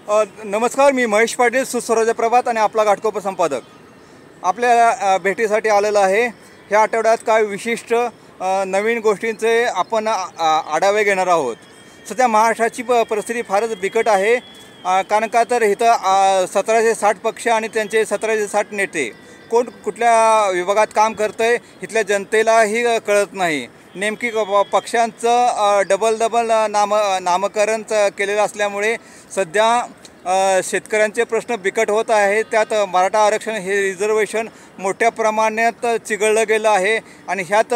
नमस्कार, मी महेश पाटील, सुस्वराज्य प्रभात आणि आपला घाटकोपर संपादक. आपल्या भेटीसाठी आलेला आहे. ह्या आठवड्यात काय विशिष्ट नवीन गोष्टींचे आपण आढावे घेणार आहोत. सध्या महाराष्ट्राची परिस्थिती फारच बिकट आहे. कारण का तर इथं 1760 पक्ष आणि त्यांचे 1760 नेते कोण कुठल्या विभागात काम करतं आहे इथल्या जनतेलाही कळत नाही. नेमकी पक्षांचं डबल नामकरण केलेलं असल्यामुळे सध्या शेतकऱ्यांचे प्रश्न बिकट होत आहेत. त्यात मराठा आरक्षण हे रिझर्वेशन मोठ्या प्रमाणात चिघळलं गेलं आहे. आणि ह्यात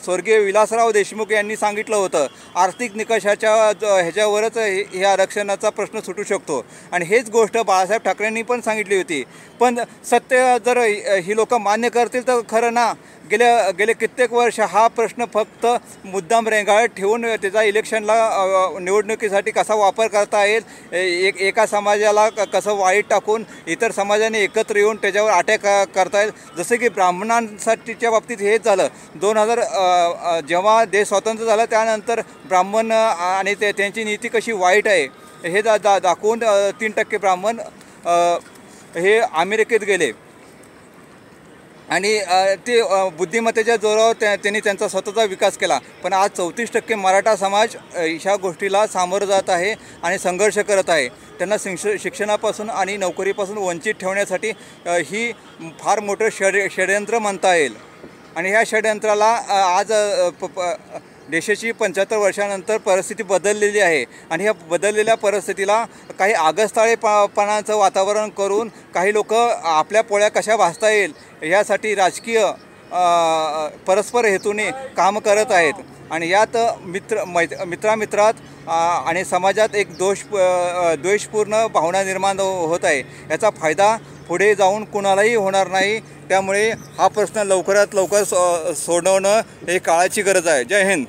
स्वर्गीय विलासराव देशमुख यांनी सांगितलं होतं आर्थिक निकषाच्या ह्याच्यावरच हे आरक्षणाचा प्रश्न सुटू शकतो. आणि हेच गोष्ट बाळासाहेब ठाकरेंनी पण सांगितली होती. पण सत्य जर ही लोक मान्य करतील तर खरं ना, गेले कित्येक वर्ष हा प्रश्न फक्त मुद्दाम रेंगाळत ठेवून त्याचा इलेक्शनला निवडणुकीसाठी कसा वापर करता येईल, एका समाजाला कसं वाईट टाकून इतर समाजाने एकत्र येऊन त्याच्यावर अटॅक करता येईल. जसं की ब्राह्मणांसाठीच्या बाबतीत हेच झालं. 2000 जेव्हा देश स्वतंत्र झालं त्यानंतर ब्राह्मण आणि त्यांची नीती कशी वाईट आहे हे दाखवून 3% ब्राह्मण हे अमेरिकेत गेले आणि ते बुद्धिमत्तेच्या जोरावर त्यांनी त्यांचा स्वतःचा विकास केला. पण आज 34% मराठा समाज ह्या गोष्टीला सामोरं जात आहे आणि संघर्ष करत आहे. त्यांना शिक्षणापासून आणि नोकरीपासून वंचित ठेवण्यासाठी ही फार मोठं षडयंत्र म्हणता येईल. आणि ह्या षडयंत्राला आज देशाची 75 वर्षानंतर परिस्थिती बदललेली आहे. आणि ह्या बदललेल्या परिस्थितीला काही आगस्ताळेपणाचं वातावरण करून काही लोक आपल्या पोळ्या कशा भासता येईल यासाठी राजकीय परस्पर हेतूने काम करत आहेत. आणि यात मित्रात आणि समाजात एक द्वेषपूर्ण भावना निर्माण होत आहे. याचा फायदा पुढे जाऊन कुणालाही होणार नाही. त्यामुळे हा प्रश्न लवकरात लवकर सोडवणं हे काळाची गरज आहे. जय हिंद.